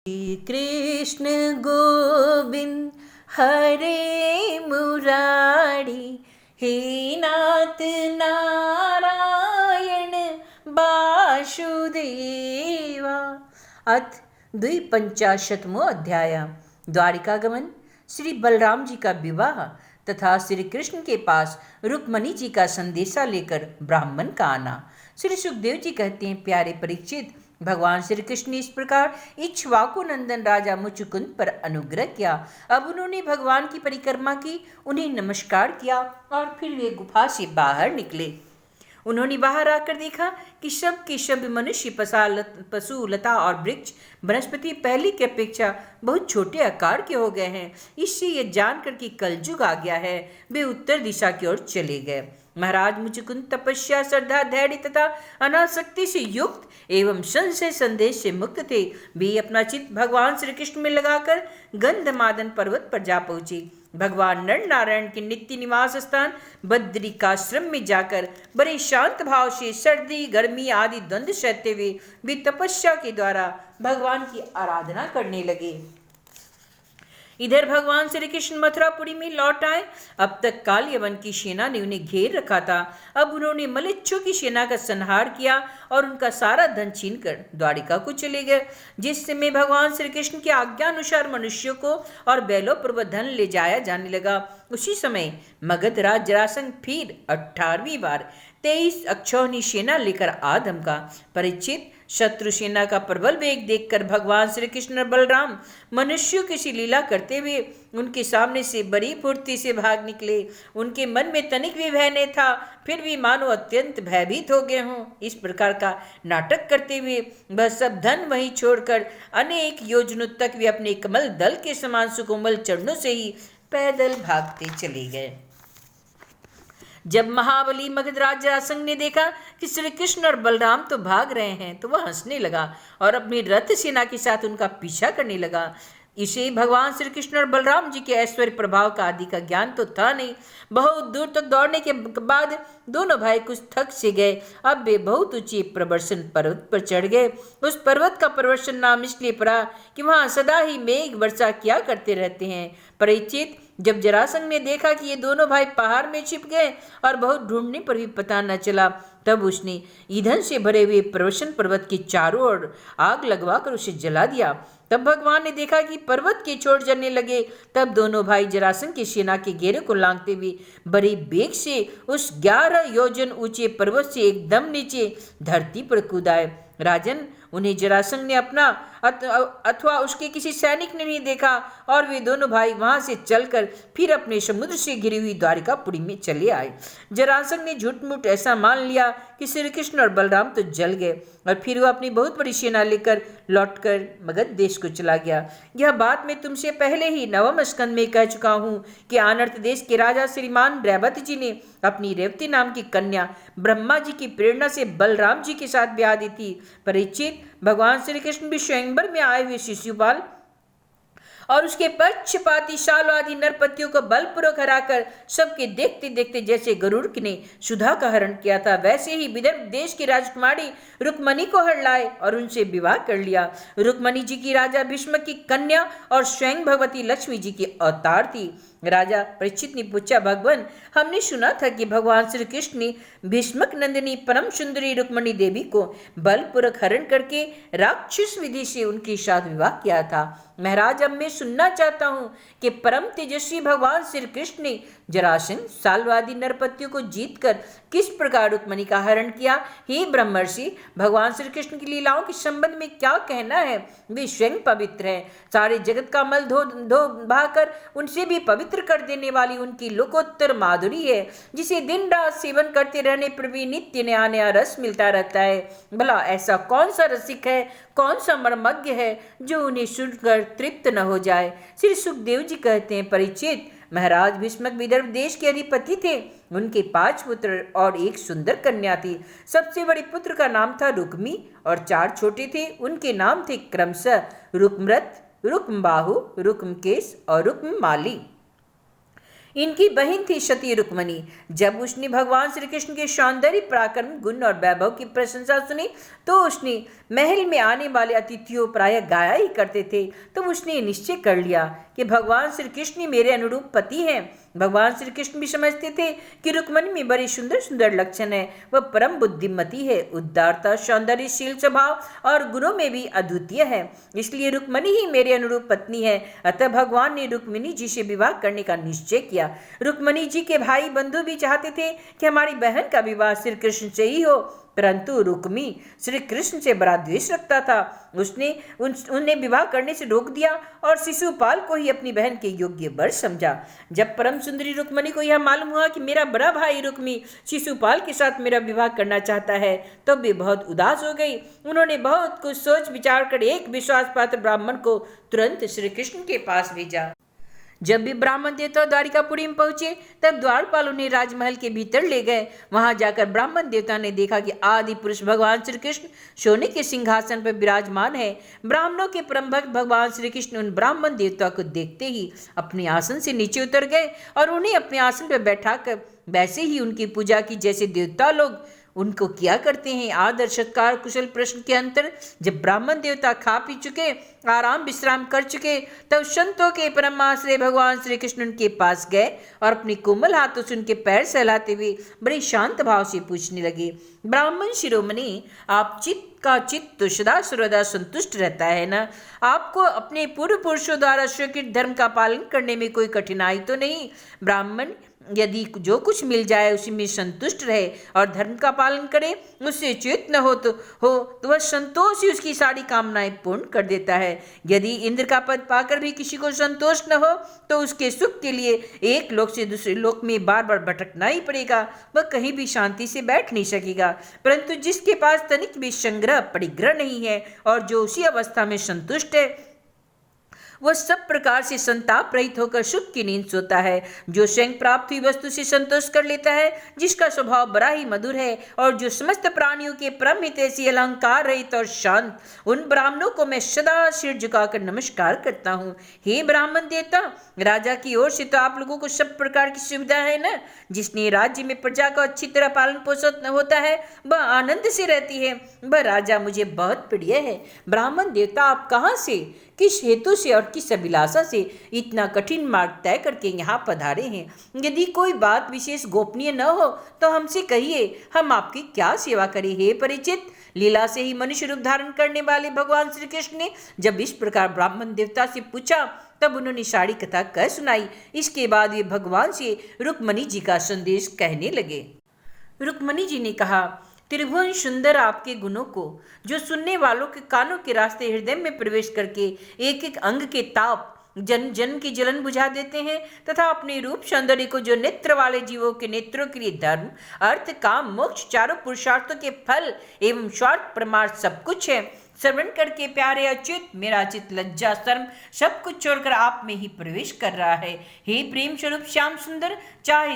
श्री कृष्ण गोविंद हरे मुरारी, हे नाथ नारायण वासुदेवा। अथ द्विपंचाशतमो अध्याय। द्वारिकागमन, श्री बलराम जी का विवाह तथा श्री कृष्ण के पास रुक्मणी जी का संदेशा लेकर ब्राह्मण का आना। श्री सुखदेव जी कहते हैं, प्यारे परीक्षित, भगवान श्री कृष्ण ने इस प्रकार इक्ष्वाकु नंदन राजा मुचुकुंद पर अनुग्रह किया। अब उन्होंने भगवान की परिक्रमा की, उन्हें नमस्कार किया और फिर वे गुफा से बाहर निकले। उन्होंने बाहर आकर देखा कि सब के सब मनुष्य, पशु, लता और वृक्ष, वनस्पति पहले की अपेक्षा बहुत छोटे आकार के हो गए हैं। इससे यह जानकर कि कलयुग आ गया है, वे उत्तर दिशा की ओर चले गए। महाराज मुचुकुंद तपस्या, श्रद्धा, धैर्य तथा अनासक्ति से युक्त एवं संशय संदेश से मुक्त थे। वे अपना चित्त भगवान श्री कृष्ण में लगाकर गंधमादन पर्वत पर जा पहुंचे। भगवान नर नारायण के नित्य निवास स्थान बद्रिकाश्रम में जाकर बड़े शांत भाव से सर्दी, गर्मी आदि द्वंद्व सहते हुए वे तपस्या के द्वारा भगवान की आराधना करने लगे। इधर भगवान श्री कृष्ण मथुरापुरी में लौट आए। अब तक कालयवन की सेना ने उन्हें घेर रखा था। अब उन्होंने मलेच्छों की सेना का संहार किया और उनका सारा धन छीनकर द्वारिका को चले गए। जिस समय भगवान श्री कृष्ण की आज्ञा अनुसार मनुष्यों को और बैलों पर वह धन ले जाया जाने लगा, उसी समय मगध राज जरासंध फिर 18वीं बार 23 अक्षौहिणी सेना लेकर आ धमका। परीक्षित, शत्रु सेना का प्रबल वेग देखकर भगवान श्री कृष्ण और बलराम मनुष्यों की सी लीला करते हुए उनके सामने से बड़ी फुर्ती से भाग निकले। उनके मन में तनिक भी भय नहीं था, फिर भी मानो अत्यंत भयभीत हो गए हों। इस प्रकार का नाटक करते हुए वह सब धन वहीं छोड़कर अनेक योजनों तक वे अपने कमल दल के समान सुकोमल चरणों से ही पैदल भागते चले गए। जब महाबली मगधराज जरासंध ने देखा कि श्री कृष्ण और बलराम तो भाग रहे हैं, तो वह हंसने लगा और अपनी रथ सेना के साथ उनका पीछा करने लगा। इसे भगवान श्री कृष्ण और बलराम जी के ऐश्वर्य प्रभाव का आदि का ज्ञान तो था नहीं। बहुत दूर तक दौड़ने के बाद दोनों भाई कुछ थक से गए। अब वे बहुत ऊंचे प्रवर्षण पर्वत पर चढ़ गए। उस पर्वत का प्रवर्षण नाम इसलिए पड़ा कि वहां सदा ही मेघ वर्षा किया करते रहते हैं। परीक्षित, जब जरासंध ने देखा कि ये दोनों भाई पहाड़ में छिप गए और बहुत ढूंढने पर भी पता न चला, तब उसने ईंधन से भरे हुए प्रवर्षण पर्वत के चारों ओर आग लगवाकर उसे जला दिया। तब भगवान ने देखा कि पर्वत के छोड़ जलने लगे। तब दोनों भाई जरासंध की सेना के घेरे को लांघते हुए बड़ी बेग से उस 11 योजन ऊंचे पर्वत से एकदम नीचे धरती पर कूद आए। राजन, उन्हें जरासंध ने अपना अथवा उसके किसी सैनिक ने नहीं देखा और वे दोनों भाई वहां से चलकर फिर अपने समुद्र से घिरी हुई द्वारिकापुरी में चले आए। जरासंध ने झूठ-मूठ ऐसा मान लिया कि श्री कृष्ण और बलराम तो जल गए और फिर वह अपनी बहुत बड़ी सेना लेकर लौटकर मगध देश को चला गया। यह बात मैं तुमसे पहले ही 9वें स्कंद में कह चुका हूँ कि आनर्त देश के राजा श्रीमान रेवती जी ने अपनी रेवती नाम की कन्या ब्रह्मा जी की प्रेरणा से बलराम जी के साथ ब्याह दी थी। परीक्षित, भगवान श्री कृष्ण भी स्वयंवर में आए हुए शिशुपाल और उसके पक्षपाती शाल आदि नरपतियों को बलपूर्वक हराकर सबके देखते देखते जैसे गरुड़ ने सुधा का हरण किया था, वैसे ही विदर्भ देश की राजकुमारी रुक्मणी को हर लाए और उनसे विवाह कर लिया। रुक्मणी जी की राजा भीष्म की कन्या और स्वयं भगवती लक्ष्मी जी की अवतार थी। राजा परीक्षित ने पूछा, भगवान, हमने सुना था कि भगवान श्री कृष्ण ने भीष्मक नंदिनी परम सुंदरी रुक्मणी देवी को बलपूर्वक हरण करके राक्षस विधि से उनके साथ विवाह किया था। महाराज, अब मैं सुनना चाहता हूँ कि परम तेजस्वी भगवान श्री कृष्ण ने जरासंध सालवादी नरपतियों को जीतकर किस प्रकार रुक्मणी का हरण किया। हे ब्रह्मर्षि, भगवान श्री कृष्ण की लीलाओं के संबंध में क्या कहना है? वे स्वयं पवित्र हैं। सारे जगत का मल धो बहाकर उनसे भी पवित्र कर देने वाली उनकी लोकोत्तर माधुरी है, जिसे दिन रात सेवन करते रहने पर भी नित्य नया नया रस मिलता रहता है। भला ऐसा कौन सा रसिक है, कौन सा मर्मज्ञ है जो उन्हें सुनकर तृप्त न हो जाए? श्री सुखदेव जी कहते हैं, परीक्षित, महाराज भीष्मक विदर्भ देश के अधिपति थे। उनके 5 पुत्र और एक सुंदर कन्या थी। सबसे बड़े पुत्र का नाम था रुक्मी और 4 छोटे थे। उनके नाम थे क्रमशः रुक्मरथ, रुक्मबाहु, रुक्मकेश और रुक्ममाली। इनकी बहन थी सती रुक्मणी। जब उसने भगवान श्री कृष्ण के सौंदर्य पराक्रम गुण और वैभव की प्रशंसा सुनी तो उसने महल में आने वाले अतिथियों प्रायः गाया ही करते थे, तो उसने निश्चय कर लिया कि भगवान श्री कृष्ण ही मेरे अनुरूप पति हैं। भगवान श्री कृष्ण भी समझते थे कि रुक्मणी में बड़े सुंदर सुंदर लक्षण है। वह परम बुद्धिमती है, उदारता, सौंदर्यशील स्वभाव और गुणों में भी अद्वितीय है, इसलिए रुक्मणी ही मेरे अनुरूप पत्नी है। अतः भगवान ने रुक्मिणी जी से विवाह करने का निश्चय किया। रुक्मणी जी के भाई बंधु भी चाहते थे कि हमारी बहन का विवाह श्री कृष्ण से ही हो, परंतु रुक्मी श्री कृष्ण से बड़ा द्वेष रखता था। उसने उन्हें विवाह करने से रोक दिया और शिशुपाल को ही अपनी बहन के योग्य वर समझा। जब परम सुंदरी रुक्मणी को यह मालूम हुआ कि मेरा बड़ा भाई रुक्मी शिशुपाल के साथ मेरा विवाह करना चाहता है, तो वे बहुत उदास हो गई। उन्होंने बहुत कुछ सोच विचार कर एक विश्वास पात्र ब्राह्मण को तुरंत श्री कृष्ण के पास भेजा। जब भी ब्राह्मण देवता द्वारिकापुरी में पहुंचे तब द्वारपाल उन्हें राजमहल के भीतर ले गए। वहां जाकर ब्राह्मण देवता ने देखा कि आदि पुरुष भगवान श्री कृष्ण सोने के सिंहासन पर विराजमान है। ब्राह्मणों के परम भक्त भगवान श्री कृष्ण उन ब्राह्मण देवता को देखते ही अपने आसन से नीचे उतर गए और उन्हें अपने आसन पर बैठाकर वैसे ही उनकी पूजा की जैसे देवता लोग उनको किया करते हैं। आदर सत्कार कुशल प्रश्न के अंतर जब ब्राह्मण देवता खा पी चुके, आराम विश्राम कर चुके, तब संतों के परमाश्रय भगवान श्री कृष्ण उनके पास गए और अपने कोमल हाथों से उनके पैर सहलाते हुए बड़े शांत भाव से पूछने लगे, ब्राह्मण शिरोमणि, आप चित्त का चित्त तो सदा सर्वदा संतुष्ट रहता है ना? आपको अपने पूर्व पुरुषों द्वारा स्वीकृत धर्म का पालन करने में कोई कठिनाई तो नहीं? ब्राह्मण यदि जो कुछ मिल जाए उसी में संतुष्ट रहे और धर्म का पालन करे, उससे च्युत न हो तो वह संतोष ही उसकी सारी कामनाएं पूर्ण कर देता है। यदि इंद्र का पद पाकर भी किसी को संतोष न हो तो उसके सुख के लिए एक लोक से दूसरे लोक में बार बार भटकना ही पड़ेगा, वह कहीं भी शांति से बैठ नहीं सकेगा। परंतु जिसके पास तनिक भी संग्रह परिग्रह नहीं है और जो उसी अवस्था में संतुष्ट है, वह सब प्रकार से संताप रहित होकर सुख की नींद सोता है। जो स्वयं प्राप्त हुई वस्तु से संतोष कर लेता है, जिसका स्वभाव बड़ा ही मधुर है और जो समस्त प्राणियों के परम हितैषी, अलंकार रहित और शांत, उन ब्राह्मणों को मैं सदा सिर झुकाकर नमस्कार करता हूँ। हे ब्राह्मण देवता, राजा की ओर से तो आप लोगों को सब प्रकार की सुविधा है न। जिसने राज्य में प्रजा को अच्छी तरह पालन पोषण होता है वह आनंद से रहती है। वह राजा मुझे बहुत प्रिय है। ब्राह्मण देवता, आप कहाँ से, किस हेतु से और किस अभिलाषा से इतना कठिन मार्ग तय करके यहाँ पधारे हैं? यदि कोई बात विशेष गोपनीय न हो तो हमसे कहिए, हम आपकी क्या सेवा करें। हे परिचित, लीला से ही मनुष्य रूप धारण करने वाले भगवान श्री कृष्ण ने जब इस प्रकार ब्राह्मण देवता से पूछा तब उन्होंने सारी कथा कह सुनाई। इसके बाद वे भगवान से रुक्मणी जी का संदेश कहने लगे। रुक्मणी जी ने कहा, त्रिभुवन सुंदर आपके गुणों को जो सुनने वालों के कानों के रास्ते हृदय में प्रवेश करके एक एक अंग के ताप जन्म जन्म की जलन बुझा देते हैं, तथा अपने रूप सौंदर्य को जो नेत्र वाले जीवों के नेत्रों के लिए धर्म, अर्थ, काम, मोक्ष चारों पुरुषार्थों के फल एवं स्वार्थ परमार्थ सब कुछ है, श्रवण करके प्यारे अच्युत मेरा चित्त लज्जा शर्म सब कुछ छोड़कर आप में ही प्रवेश कर रहा है। हे प्रेम स्वरूप श्याम सुंदर, चाहे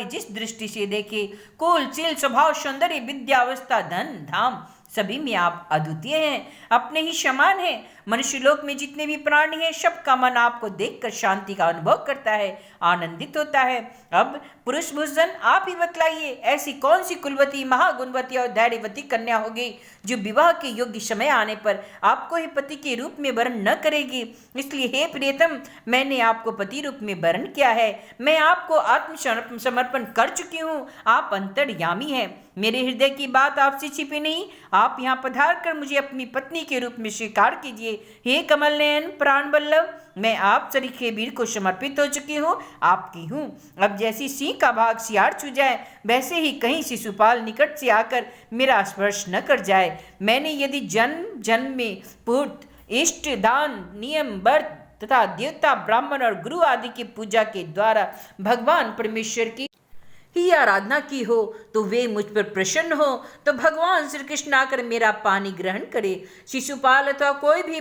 जिस दृष्टि से देखे, कुल शील स्वभाव सौंदर्य विद्या अवस्था धन धाम सभी में आप अद्वितीय हैं, अपने ही समान हैं। मनुष्य लोक में जितने भी प्राणी हैं सबका मन आपको देखकर शांति का अनुभव करता है, आनंदित होता है। अब पुरुष भूषण आप ही बतलाइए, ऐसी कौन सी कुलवती, महागुणवती और धैर्यवती कन्या होगी जो विवाह के योग्य समय आने पर आपको ही पति के रूप में वरण न करेगी? इसलिए हे प्रियतम, मैंने आपको पति रूप में वरण किया है। मैं आपको आत्मसमर्पण कर चुकी हूँ। आप अंतर्यामी हैं। मेरे हृदय की बात आपसे छिपी नहीं। आप यहाँ पधार कर मुझे अपनी पत्नी के रूप में स्वीकार कीजिए। हे कमल नयन प्राण वल्लभ, मैं आप सरीखे वीर को समर्पित हो चुकी हूँ, आपकी हूँ। अब जैसी सिंह का भाग सियार छू जाए, वैसे ही कहीं शिशुपाल निकट से आकर मेरा स्पर्श न कर जाए। मैंने यदि जन्म जन्म में पूर्त इष्ट दान नियम व्रत तथा देवता ब्राह्मण और गुरु आदि की पूजा के द्वारा भगवान परमेश्वर की ही आराधना की हो तो वे मुझ पर प्रसन्न हो तो भगवान श्री कृष्ण आकर मेरा पानी ग्रहण करे। शिशुपाल अथवा कोई भी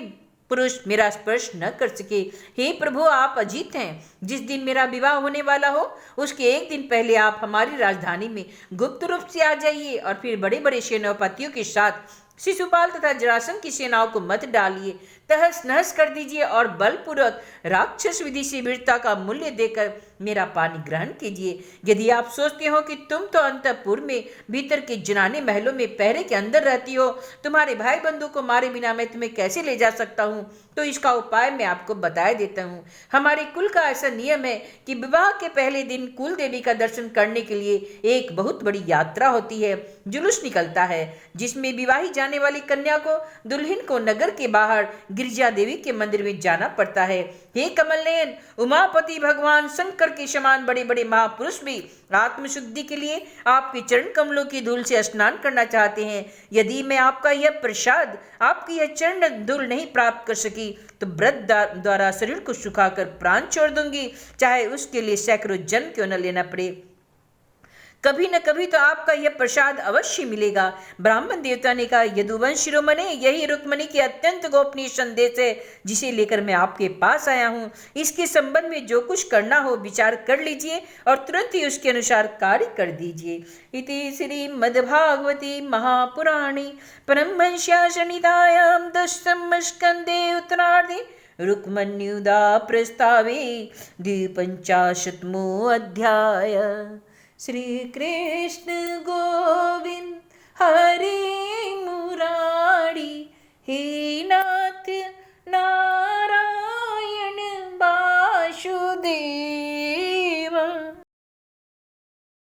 पुरुष मेरा स्पर्श न कर सके। हे प्रभु, आप अजीत हैं। जिस दिन मेरा विवाह होने वाला हो उसके एक दिन पहले आप हमारी राजधानी में गुप्त रूप से आ जाइए और फिर बड़े बड़े सेनापतियों के साथ शिशुपाल तथा जरासंध की सेनाओं को मत डालिए। तहस नहस कर दीजिए और बलपूर्वक राक्षस विधि से वीरता का मूल्य देकर मेरा पानी ग्रहण कीजिए। यदि आप सोचते हो कि तुम तो अंतःपुर में भीतर के जनाने महलों में पहरे के अंदर रहती हो, तुम्हारे भाई बंधु को मारे बिना मैं तुम्हें कैसे ले जा सकता हूँ, तो इसका उपाय मैं आपको बता देता हूँ। हमारे कुल का ऐसा नियम है कि विवाह के पहले दिन कुल देवी का दर्शन करने के लिए एक बहुत बड़ी यात्रा होती है, जुलूस निकलता है, जिसमें विवाही जाने वाली कन्या को, दुल्हन को नगर के बाहर गिरिजा देवी के मंदिर में जाना पड़ता है। हे कमलनयन, उमापति भगवान शंकर के समान बड़े बड़े महापुरुष भी आत्मशुद्धि के लिए आपके चरण कमलों की धूल से स्नान करना चाहते हैं। यदि मैं आपका यह प्रसाद, आपकी यह चरण धूल नहीं प्राप्त कर सकी, तो व्रत द्वारा शरीर को सुखाकर प्राण छोड़ दूंगी, चाहे उसके लिए सैकड़ों जन्म क्यों न लेना पड़े। कभी न कभी तो आपका यह प्रसाद अवश्य मिलेगा। ब्राह्मण देवता ने कहा, यदुवंश शिरोमणि, यही रुक्मणी की अत्यंत गोपनीय संदेश है जिसे लेकर मैं आपके पास आया हूँ। इसके संबंध में जो कुछ करना हो विचार कर लीजिए और तुरंत ही उसके अनुसार कार्य कर दीजिए। इति श्रीमद्भागवती महापुराणे परमहंस्यां संहितायां दशम स्कंदे उत्तरार्धे रुक्मण्युदा प्रस्तावे द्विपञ्चाशत्मो अध्याय। श्री कृष्ण गोविंद हरे